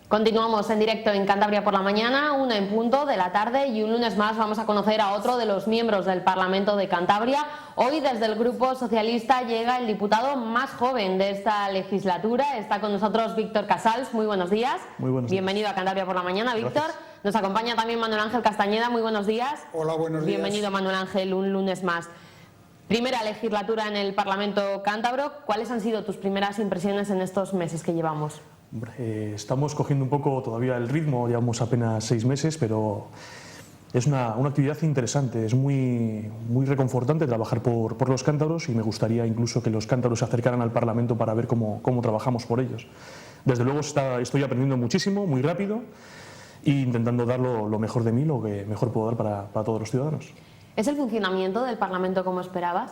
Continuamos en directo en Cantabria por la mañana, 1 en punto de la tarde, y un lunes más vamos a conocer a otro de los miembros del Parlamento de Cantabria. Hoy desde el Grupo Socialista llega el diputado más joven de esta legislatura. Está con nosotros Víctor Casals. Muy buenos días. Muy buenos días. Bienvenido a Cantabria por la mañana, Víctor. Gracias. Nos acompaña también Manuel Ángel Castañeda. Muy buenos días. Hola, buenos días. Bienvenido, Manuel Ángel, un lunes más. Primera legislatura en el Parlamento cántabro. ¿Cuáles han sido tus primeras impresiones en estos meses que llevamos? Estamos cogiendo un poco todavía el ritmo, llevamos apenas 6 meses, pero es una actividad interesante, es muy reconfortante trabajar por los cántabros, y me gustaría incluso que los cántabros se acercaran al Parlamento para ver cómo trabajamos por ellos. Desde luego estoy aprendiendo muchísimo, muy rápido, e intentando dar lo mejor de mí, lo que mejor puedo dar para todos los ciudadanos. ¿Es el funcionamiento del Parlamento como esperabas?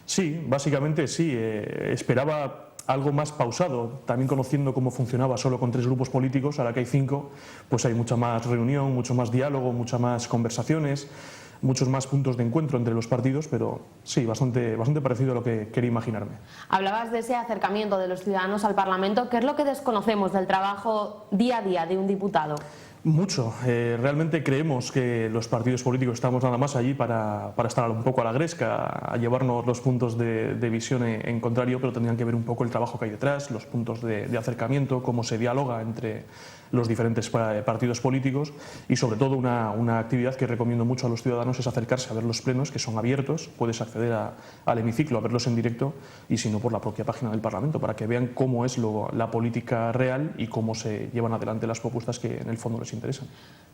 Sí, básicamente sí. Esperaba algo más pausado, también conociendo cómo funcionaba solo con 3 grupos políticos. Ahora que hay 5, pues hay mucha más reunión, mucho más diálogo, muchas más conversaciones, muchos más puntos de encuentro entre los partidos, pero sí, bastante parecido a lo que quería imaginarme. Hablabas de ese acercamiento de los ciudadanos al Parlamento. ¿Qué es lo que desconocemos del trabajo día a día de un diputado? Mucho. Realmente creemos que los partidos políticos estamos nada más allí para estar un poco a la gresca, a llevarnos los puntos de visión en contrario, pero tendrían que ver un poco el trabajo que hay detrás, los puntos de acercamiento, cómo se dialoga entre los diferentes partidos políticos, y sobre todo una actividad que recomiendo mucho a los ciudadanos es acercarse a ver los plenos, que son abiertos. Puedes acceder al hemiciclo a verlos en directo, y si no, por la propia página del Parlamento, para que vean cómo es la política real y cómo se llevan adelante las propuestas que en el fondo les interesan.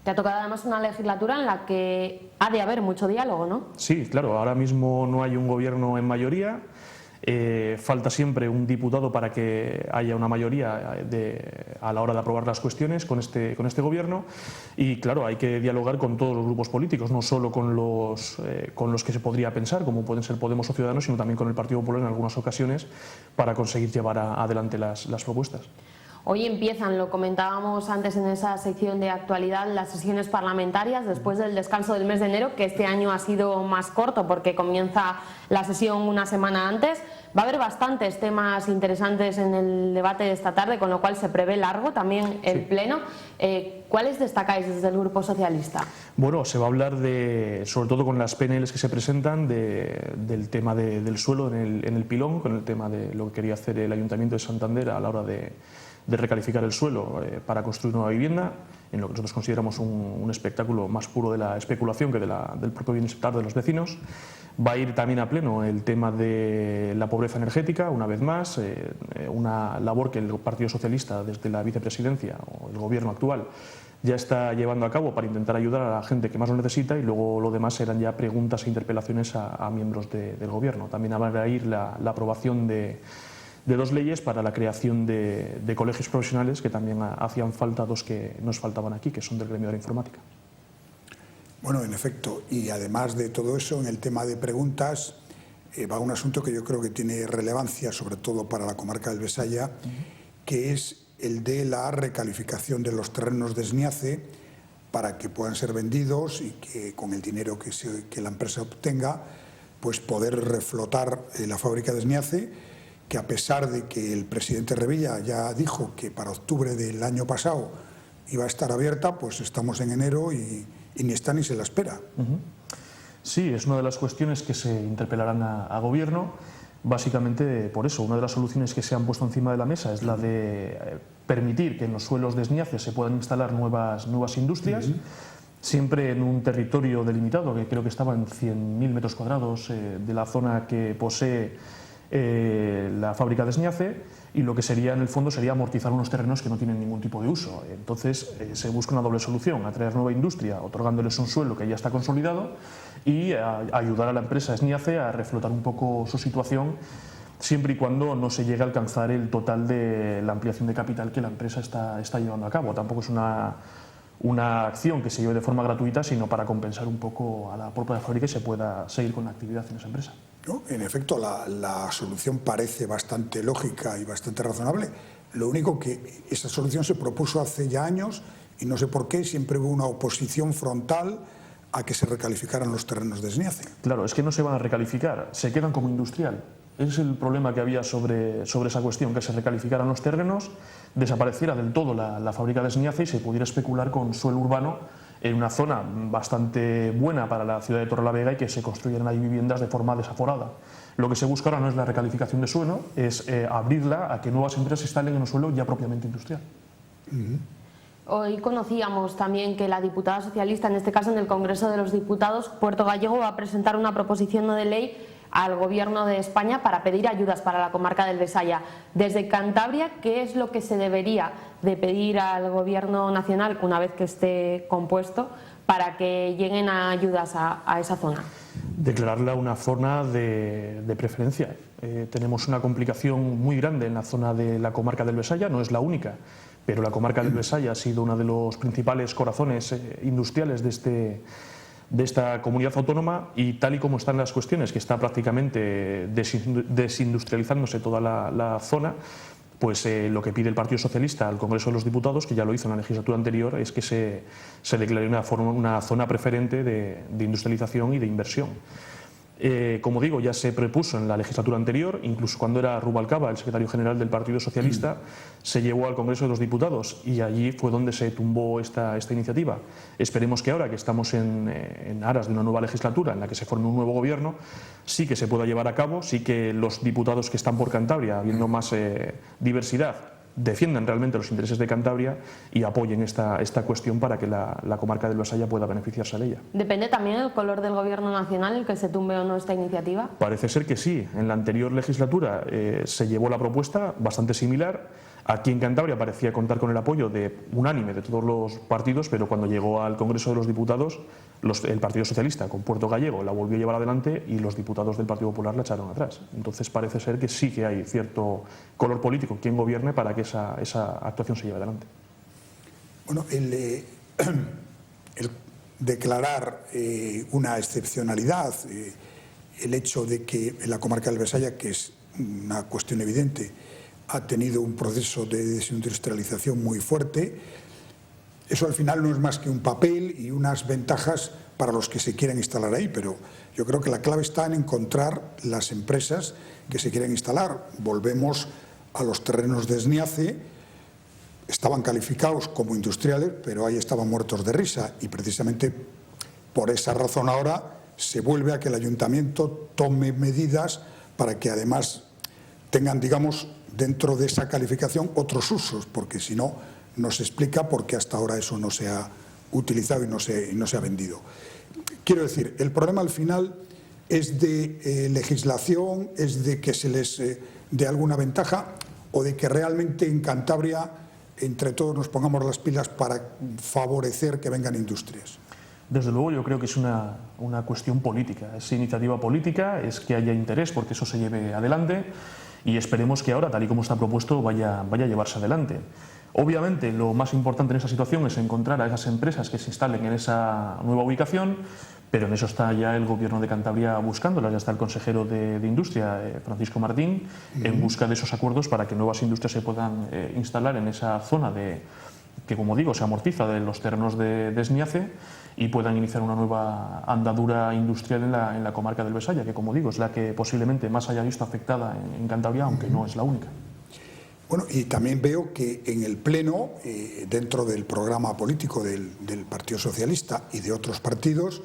Te ha tocado además una legislatura en la que ha de haber mucho diálogo, ¿no? Sí, claro, ahora mismo no hay un gobierno en mayoría. Falta siempre un diputado para que haya una mayoría a la hora de aprobar las cuestiones con este gobierno, y claro, hay que dialogar con todos los grupos políticos, no solo con los que se podría pensar, como pueden ser Podemos o Ciudadanos, sino también con el Partido Popular en algunas ocasiones, para conseguir llevar adelante las propuestas. Hoy empiezan, lo comentábamos antes en esa sección de actualidad, las sesiones parlamentarias después del descanso del mes de enero, que este año ha sido más corto porque comienza la sesión una semana antes. Va a haber bastantes temas interesantes en el debate de esta tarde, con lo cual se prevé largo también el pleno. ¿Cuáles destacáis desde el Grupo Socialista? Bueno, se va a hablar sobre todo con las PNLs que se presentan, del tema del suelo en el pilón, con el tema de lo que quería hacer el Ayuntamiento de Santander a la hora de recalificar el suelo para construir nueva vivienda, en lo que nosotros consideramos un espectáculo más puro de la especulación que del propio bienestar de los vecinos. Va a ir también a pleno el tema de la pobreza energética, una vez más, una labor que el Partido Socialista, desde la vicepresidencia o el gobierno actual, ya está llevando a cabo para intentar ayudar a la gente que más lo necesita, y luego lo demás serán ya preguntas e interpelaciones a miembros del gobierno. También va a ir la aprobación de 2 leyes para la creación de colegios profesionales, que también hacían falta 2 que nos faltaban aquí, que son del gremio de la informática. Bueno, en efecto, y además de todo eso, en el tema de preguntas, va un asunto que yo creo que tiene relevancia, sobre todo para la comarca del Besaya, que es el de la recalificación de los terrenos de Sniace para que puedan ser vendidos, y que con el dinero que la empresa obtenga, pues poder reflotar la fábrica de Sniace, que a pesar de que el presidente Revilla ya dijo que para octubre del año pasado iba a estar abierta, pues estamos en enero y ni está ni se la espera. Sí, es una de las cuestiones que se interpelarán a gobierno, básicamente por eso. Una de las soluciones que se han puesto encima de la mesa es la de permitir que en los suelos de Sniace se puedan instalar nuevas industrias, siempre en un territorio delimitado, que creo que estaba en 100.000 metros cuadrados de la zona que posee la fábrica de Sniace, y lo que sería en el fondo sería amortizar unos terrenos que no tienen ningún tipo de uso. Entonces se busca una doble solución: atraer nueva industria otorgándoles un suelo que ya está consolidado, y ayudar a la empresa Sniace a reflotar un poco su situación, siempre y cuando no se llegue a alcanzar el total de la ampliación de capital que la empresa está llevando a cabo. Tampoco es una acción que se lleve de forma gratuita, sino para compensar un poco a la propia fábrica y se pueda seguir con la actividad en esa empresa. ¿No? En efecto, la solución parece bastante lógica y bastante razonable. Lo único que esa solución se propuso hace ya años, y no sé por qué siempre hubo una oposición frontal a que se recalificaran los terrenos de Sniace. Claro, es que no se van a recalificar, se quedan como industrial. Ese es el problema que había sobre esa cuestión, que se recalificaran los terrenos, desapareciera del todo la fábrica de Sniace y se pudiera especular con suelo urbano en una zona bastante buena para la ciudad de Torrelavega y que se construyeran ahí viviendas de forma desaforada. Lo que se busca ahora no es la recalificación de suelo, es abrirla a que nuevas empresas se instalen en un suelo ya propiamente industrial. Hoy conocíamos también que la diputada socialista, en este caso en el Congreso de los Diputados, Puerto Gallego, va a presentar una proposición no de ley al Gobierno de España para pedir ayudas para la comarca del Besaya. Desde Cantabria, ¿qué es lo que se debería de pedir al Gobierno nacional una vez que esté compuesto para que lleguen ayudas a esa zona? Declararla una zona de preferencia. Tenemos una complicación muy grande en la zona de la comarca del Besaya, no es la única, pero la comarca del Besaya ha sido uno de los principales corazones industriales de esta comunidad autónoma y tal y como están las cuestiones, que está prácticamente desindustrializándose toda la zona, pues lo que pide el Partido Socialista al Congreso de los Diputados, que ya lo hizo en la legislatura anterior, es que se declare una zona preferente de industrialización y de inversión. Como digo, ya se propuso en la legislatura anterior, incluso cuando era Rubalcaba el secretario general del Partido Socialista, se llevó al Congreso de los Diputados y allí fue donde se tumbó esta iniciativa. Esperemos que ahora que estamos en aras de una nueva legislatura en la que se forme un nuevo gobierno, sí que se pueda llevar a cabo, sí que los diputados que están por Cantabria, habiendo más diversidad, defiendan realmente los intereses de Cantabria y apoyen esta cuestión para que la comarca del Besaya pueda beneficiarse de ella. ¿Depende también el color del Gobierno nacional el que se tumbe o no esta iniciativa? Parece ser que sí. En la anterior legislatura se llevó la propuesta bastante similar. Aquí en Cantabria parecía contar con el apoyo unánime de todos los partidos, pero cuando llegó al Congreso de los Diputados, el Partido Socialista con Puerto Gallego la volvió a llevar adelante y los diputados del Partido Popular la echaron atrás. Entonces parece ser que sí que hay cierto color político quien gobierne para que esa actuación se lleve adelante. Bueno, el declarar una excepcionalidad, el hecho de que en la comarca del Besaya, que es una cuestión evidente, ha tenido un proceso de desindustrialización muy fuerte, eso al final no es más que un papel y unas ventajas para los que se quieren instalar ahí, pero yo creo que la clave está en encontrar las empresas que se quieren instalar. Volvemos a los terrenos de Sniace, estaban calificados como industriales, pero ahí estaban muertos de risa y precisamente por esa razón ahora se vuelve a que el ayuntamiento tome medidas para que además tengan, digamos, dentro de esa calificación otros usos, porque si no, no se explica por qué hasta ahora eso no se ha utilizado y no se ha vendido. Quiero decir, el problema al final es de legislación, es de que se les dé alguna ventaja o de que realmente en Cantabria entre todos nos pongamos las pilas para favorecer que vengan industrias. Desde luego yo creo que es una cuestión política, es iniciativa política, es que haya interés porque eso se lleve adelante y esperemos que ahora, tal y como está propuesto, vaya a llevarse adelante. Obviamente lo más importante en esa situación es encontrar a esas empresas que se instalen en esa nueva ubicación, pero en eso está ya el Gobierno de Cantabria buscándolas, ya está el consejero de Industria, Francisco Martín, en busca de esos acuerdos para que nuevas industrias se puedan instalar en esa zona que, como digo, se amortiza de los terrenos de Sniace y puedan iniciar una nueva andadura industrial en la comarca del Besaya, que, como digo, es la que posiblemente más haya visto afectada en Cantabria, aunque no es la única. Bueno, y también veo que en el Pleno, dentro del programa político del Partido Socialista y de otros partidos,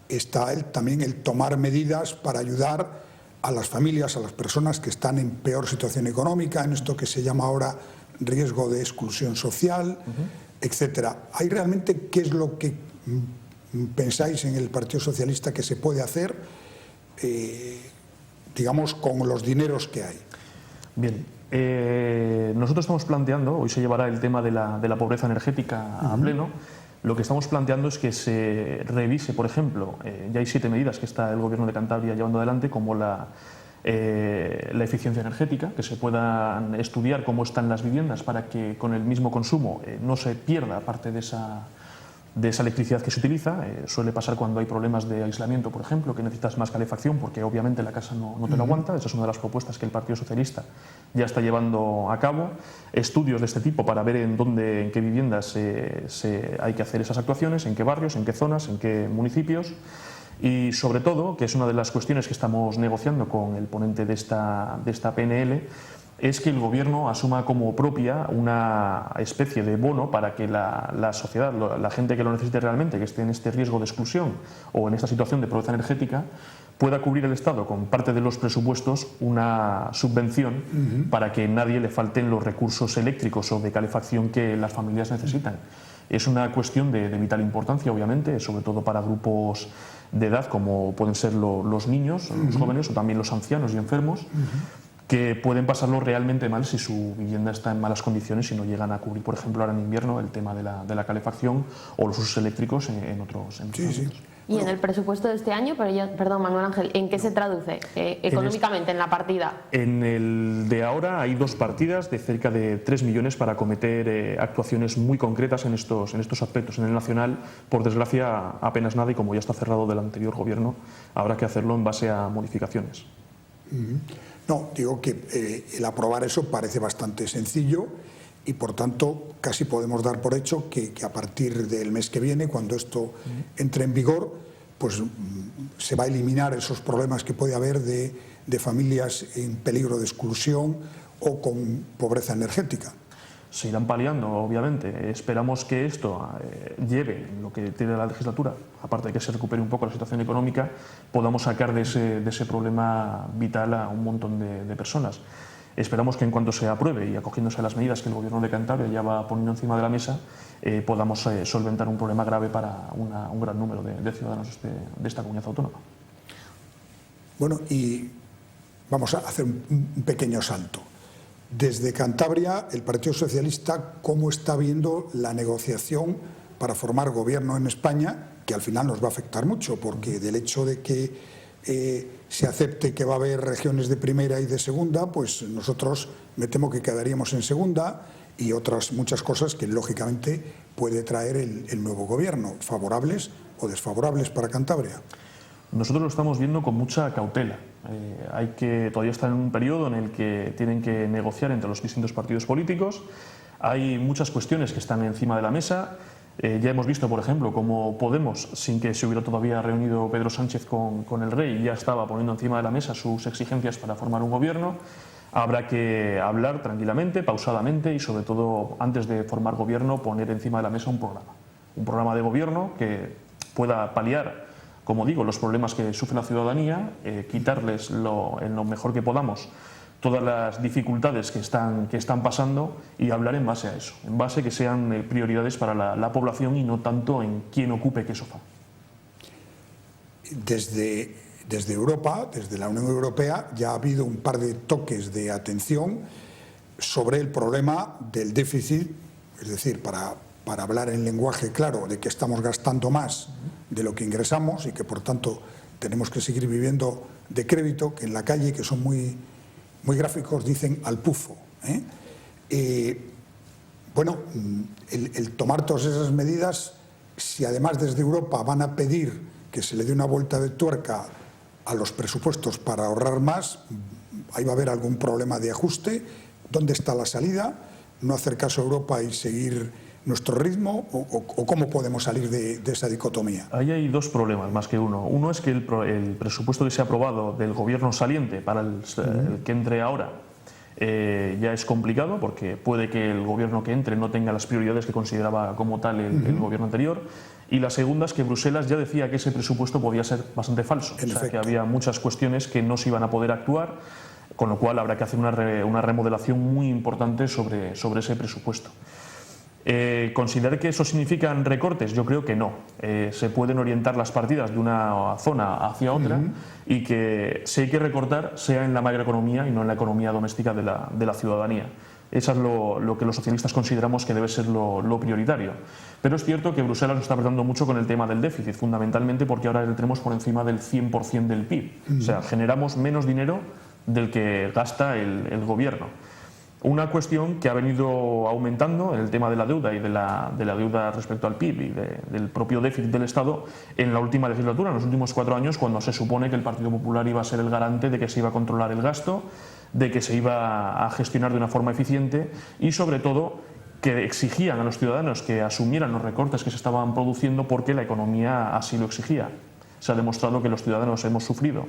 está también el tomar medidas para ayudar a las familias, a las personas que están en peor situación económica, en esto que se llama ahora riesgo de exclusión social, etcétera. ¿Hay realmente qué es lo que pensáis en el Partido Socialista que se puede hacer, digamos, con los dineros que hay? Bien, nosotros estamos planteando, hoy se llevará el tema de la pobreza energética a pleno. Lo que estamos planteando es que se revise, por ejemplo, ya hay 7 medidas que está el Gobierno de Cantabria llevando adelante, como la eficiencia energética, que se puedan estudiar cómo están las viviendas para que con el mismo consumo no se pierda parte de esa electricidad que se utiliza. Suele pasar cuando hay problemas de aislamiento, por ejemplo, que necesitas más calefacción porque obviamente la casa no te lo aguanta. Esa es una de las propuestas que el Partido Socialista ya está llevando a cabo. Estudios de este tipo para ver en qué viviendas hay que hacer esas actuaciones, en qué barrios, en qué zonas, en qué municipios. Y sobre todo, que es una de las cuestiones que estamos negociando con el ponente de esta PNL, es que el Gobierno asuma como propia una especie de bono para que la sociedad, la gente que lo necesite realmente, que esté en este riesgo de exclusión o en esta situación de pobreza energética, pueda cubrir el Estado con parte de los presupuestos una subvención para que nadie le falten los recursos eléctricos o de calefacción que las familias necesitan. Es una cuestión de vital importancia, obviamente, sobre todo para grupos de edad como pueden ser los niños, los jóvenes o también los ancianos y enfermos, que pueden pasarlo realmente mal si su vivienda está en malas condiciones y no llegan a cubrir, por ejemplo, ahora en invierno el tema de la calefacción o los usos eléctricos en otros ámbitos. Y en el presupuesto de este año, perdón, Manuel Ángel, ¿en qué se traduce económicamente en la partida? En el de ahora hay dos partidas de cerca de 3 millones para acometer actuaciones muy concretas en estos aspectos. En el nacional, por desgracia, apenas nada, y como ya está cerrado del anterior gobierno, habrá que hacerlo en base a modificaciones. No, digo que el aprobar eso parece bastante sencillo y por tanto casi podemos dar por hecho que a partir del mes que viene, cuando esto entre en vigor, pues se va a eliminar esos problemas que puede haber de familias en peligro de exclusión o con pobreza energética. Se irán paliando, obviamente. Esperamos que esto lleve lo que tiene la legislatura, aparte de que se recupere un poco la situación económica, podamos sacar de ese problema vital a un montón de personas. Esperamos que en cuanto se apruebe y acogiéndose a las medidas que el Gobierno de Cantabria ya va poniendo encima de la mesa, podamos solventar un problema grave para un gran número de ciudadanos de esta comunidad autónoma. Bueno, y vamos a hacer un pequeño salto. Desde Cantabria, el Partido Socialista, ¿cómo está viendo la negociación para formar gobierno en España? Que al final nos va a afectar mucho, porque del hecho de que se acepte que va a haber regiones de primera y de segunda, pues nosotros me temo que quedaríamos en segunda y otras muchas cosas que lógicamente puede traer el nuevo gobierno, favorables o desfavorables para Cantabria. Nosotros lo estamos viendo con mucha cautela. Todavía están en un periodo en el que tienen que negociar entre los distintos partidos políticos. Hay muchas cuestiones que están encima de la mesa. Ya hemos visto, por ejemplo, cómo Podemos, sin que se hubiera todavía reunido Pedro Sánchez con el rey, ya estaba poniendo encima de la mesa sus exigencias para formar un gobierno. Habrá que hablar tranquilamente, pausadamente y, sobre todo, antes de formar gobierno, poner encima de la mesa un programa de gobierno que pueda paliar, como digo, los problemas que sufre la ciudadanía, quitarles en lo mejor que podamos todas las dificultades que están pasando y hablar en base a eso, en base a que sean prioridades para la población y no tanto en quién ocupe qué sofá. Desde Europa, desde la Unión Europea, ya ha habido un par de toques de atención sobre el problema del déficit, es decir, para hablar en lenguaje claro de que estamos gastando más de lo que ingresamos y que por tanto tenemos que seguir viviendo de crédito, que en la calle, que son muy gráficos, dicen al pufo. Bueno, el tomar todas esas medidas, si además desde Europa van a pedir que se le dé una vuelta de tuerca a los presupuestos para ahorrar más, ahí va a haber algún problema de ajuste. ¿Dónde está la salida? ¿No hacer caso a Europa y seguir nuestro ritmo? ¿O cómo podemos salir de esa dicotomía? Ahí hay dos problemas más que uno. Uno es que el presupuesto que se ha aprobado del gobierno saliente para el que entre ahora ya es complicado, porque puede que el gobierno que entre no tenga las prioridades que consideraba como tal el gobierno anterior. Y la segunda es que Bruselas ya decía que ese presupuesto podía ser bastante falso, o sea, que había muchas cuestiones que no se iban a poder actuar, con lo cual habrá que hacer una remodelación muy importante sobre ese presupuesto. ¿Considerar que eso significan recortes? Yo creo que no. Se pueden orientar las partidas de una zona hacia otra y que si hay que recortar sea en la macroeconomía y no en la economía doméstica de la ciudadanía. Eso es lo que los socialistas consideramos que debe ser lo prioritario. Pero es cierto que Bruselas nos está apretando mucho con el tema del déficit, fundamentalmente porque ahora lo tenemos por encima del 100% del PIB. O sea, generamos menos dinero del que gasta el gobierno. Una cuestión que ha venido aumentando en el tema de la deuda y de la deuda respecto al PIB y del propio déficit del Estado en la última legislatura, en los últimos 4 años, cuando se supone que el Partido Popular iba a ser el garante de que se iba a controlar el gasto, de que se iba a gestionar de una forma eficiente y, sobre todo, que exigían a los ciudadanos que asumieran los recortes que se estaban produciendo porque la economía así lo exigía. se ha demostrado que los ciudadanos hemos sufrido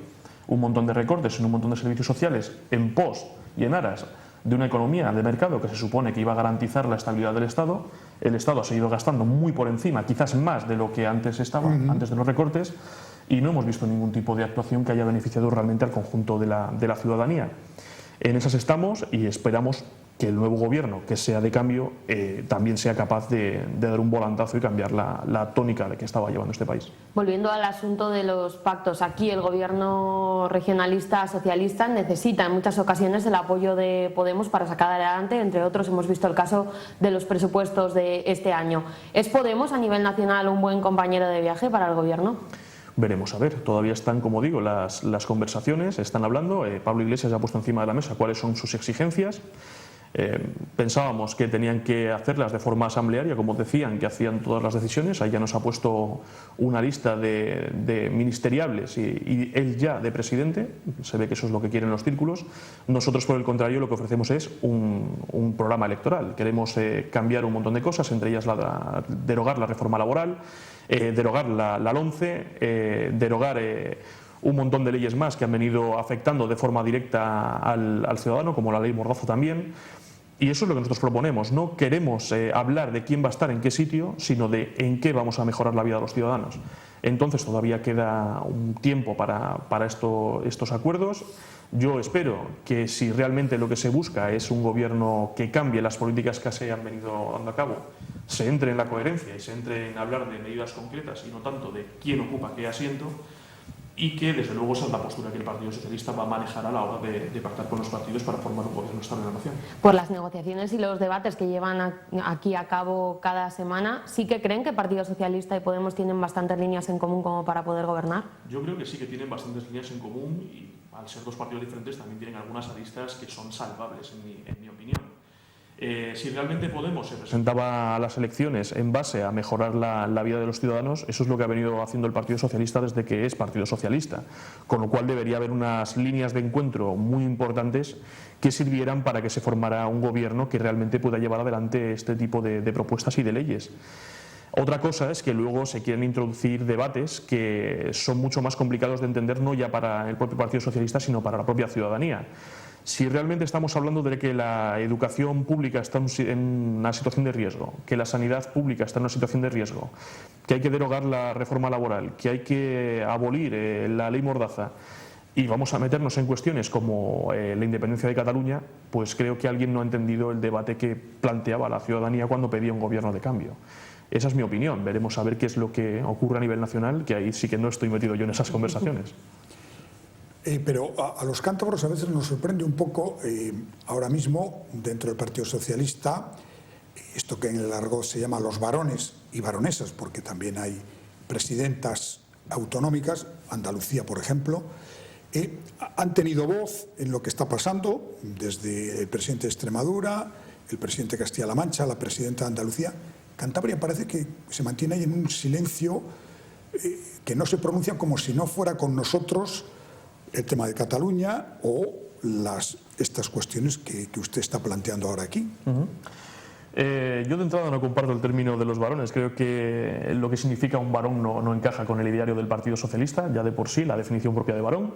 un montón de recortes en un montón de servicios sociales en pos y en aras de una economía de mercado que se supone que iba a garantizar la estabilidad del Estado. El Estado ha seguido gastando muy por encima, quizás más de lo que antes estaba, antes de los recortes, y no hemos visto ningún tipo de actuación que haya beneficiado realmente al conjunto de la ciudadanía. En esas estamos y esperamos que el nuevo gobierno, que sea de cambio, también sea capaz de dar un volantazo y cambiar la tónica de que estaba llevando este país. Volviendo al asunto de los pactos, aquí el gobierno regionalista socialista necesita en muchas ocasiones el apoyo de Podemos para sacar adelante, entre otros hemos visto el caso de los presupuestos de este año. ¿Es Podemos a nivel nacional un buen compañero de viaje para el gobierno? Veremos, a ver, todavía están, como digo, las conversaciones, están hablando, Pablo Iglesias ha puesto encima de la mesa cuáles son sus exigencias. Pensábamos que tenían que hacerlas de forma asamblearia, como decían, que hacían todas las decisiones. Ahí ya nos ha puesto una lista de ministeriables y él ya de presidente. Se ve que eso es lo que quieren los círculos. Nosotros, por el contrario, lo que ofrecemos es un programa electoral. Queremos cambiar un montón de cosas, entre ellas derogar la reforma laboral, derogar la LOMCE, derogar un montón de leyes más que han venido afectando de forma directa al ciudadano, como la ley Mordaza también. Y eso es lo que nosotros proponemos. No queremos hablar de quién va a estar en qué sitio, sino de en qué vamos a mejorar la vida de los ciudadanos. Entonces todavía queda un tiempo para estos acuerdos. Yo espero que si realmente lo que se busca es un gobierno que cambie las políticas que se han venido dando a cabo, se entre en la coherencia y se entre en hablar de medidas concretas y no tanto de quién ocupa qué asiento, y que desde luego esa es la postura que el Partido Socialista va a manejar a la hora de pactar con los partidos para formar un gobierno estable en la nación. Por las negociaciones y los debates que llevan aquí a cabo cada semana, ¿sí que creen que el Partido Socialista y Podemos tienen bastantes líneas en común como para poder gobernar? Yo creo que sí que tienen bastantes líneas en común y al ser dos partidos diferentes también tienen algunas aristas que son salvables en mi opinión. Si realmente Podemos se presentaba a las elecciones en base a mejorar la vida de los ciudadanos, eso es lo que ha venido haciendo el Partido Socialista desde que es Partido Socialista, con lo cual debería haber unas líneas de encuentro muy importantes que sirvieran para que se formara un gobierno que realmente pueda llevar adelante este tipo de propuestas y de leyes. Otra cosa es que luego se quieren introducir debates que son mucho más complicados de entender, no ya para el propio Partido Socialista, sino para la propia ciudadanía. Si realmente estamos hablando de que la educación pública está en una situación de riesgo, que la sanidad pública está en una situación de riesgo, que hay que derogar la reforma laboral, que hay que abolir la ley Mordaza y vamos a meternos en cuestiones como la independencia de Cataluña, pues creo que alguien no ha entendido el debate que planteaba la ciudadanía cuando pedía un gobierno de cambio. Esa es mi opinión. Veremos a ver qué es lo que ocurre a nivel nacional, que ahí sí que no estoy metido yo en esas conversaciones. Pero a los cántabros a veces nos sorprende un poco, ahora mismo, dentro del Partido Socialista, esto que en el argot se llama los varones y baronesas, porque también hay presidentas autonómicas, Andalucía, por ejemplo, han tenido voz en lo que está pasando, desde el presidente de Extremadura, el presidente de Castilla-La Mancha, la presidenta de Andalucía. Cantabria parece que se mantiene ahí en un silencio, que no se pronuncia, como si no fuera con nosotros el tema de Cataluña o estas cuestiones que usted está planteando ahora aquí. Yo de entrada no comparto el término de los varones. Creo que lo que significa un varón no encaja con el ideario del Partido Socialista, ya de por sí, la definición propia de varón.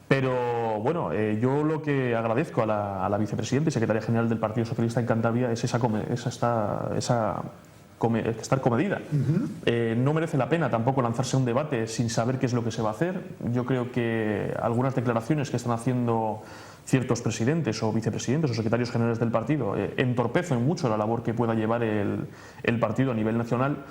Pero bueno, yo lo que agradezco a la vicepresidenta y secretaria general del Partido Socialista en Cantabria es estar comedida. No merece la pena tampoco lanzarse a un debate sin saber qué es lo que se va a hacer. Yo creo que algunas declaraciones que están haciendo ciertos presidentes o vicepresidentes o secretarios generales del partido entorpecen mucho la labor que pueda llevar el partido a nivel nacional.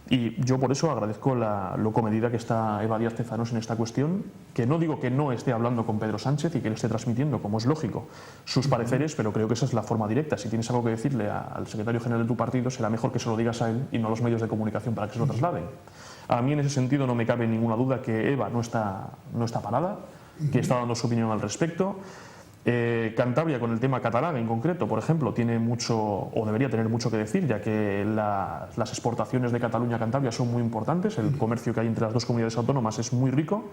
Y yo por eso agradezco lo comedida que está Eva Díaz Tezanos en esta cuestión, que no digo que no esté hablando con Pedro Sánchez y que le esté transmitiendo, como es lógico, sus pareceres, pero creo que esa es la forma directa. Si tienes algo que decirle al secretario general de tu partido, será mejor que se lo digas a él y no a los medios de comunicación para que se lo trasladen. A mí en ese sentido no me cabe ninguna duda que Eva no está parada, que está dando su opinión al respecto. Cantabria, con el tema catalán en concreto, por ejemplo, tiene mucho, o debería tener mucho que decir, ya que las exportaciones de Cataluña a Cantabria son muy importantes, el comercio que hay entre las dos comunidades autónomas es muy rico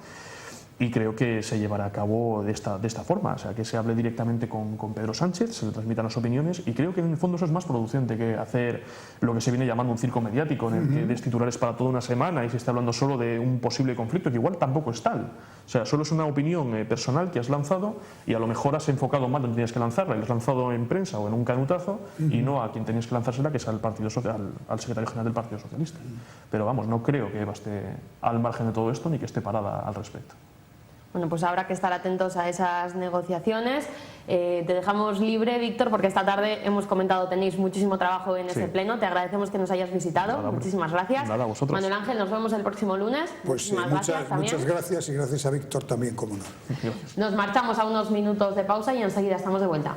y creo que se llevará a cabo de esta forma, o sea, que se hable directamente con Pedro Sánchez, se le transmitan las opiniones, y creo que en el fondo eso es más producente que hacer lo que se viene llamando un circo mediático, en el que des titulares para toda una semana y se está hablando solo de un posible conflicto, que igual tampoco es tal. O sea, solo es una opinión personal que has lanzado y a lo mejor has enfocado mal donde tenías que lanzarla, y lo has lanzado en prensa o en un canutazo y no a quien tenías que lanzársela, que es al secretario general del Partido Socialista. Pero vamos, no creo que Eva esté al margen de todo esto ni que esté parada al respecto. Bueno, pues habrá que estar atentos a esas negociaciones. Te dejamos libre, Víctor, porque esta tarde hemos comentado, tenéis muchísimo trabajo en ese pleno. Te agradecemos que nos hayas visitado. Nada, muchísimas gracias. Nada, vosotros. Manuel Ángel, nos vemos el próximo lunes. Pues Muchas gracias y gracias a Víctor también, como no. Nos marchamos a unos minutos de pausa y enseguida estamos de vuelta.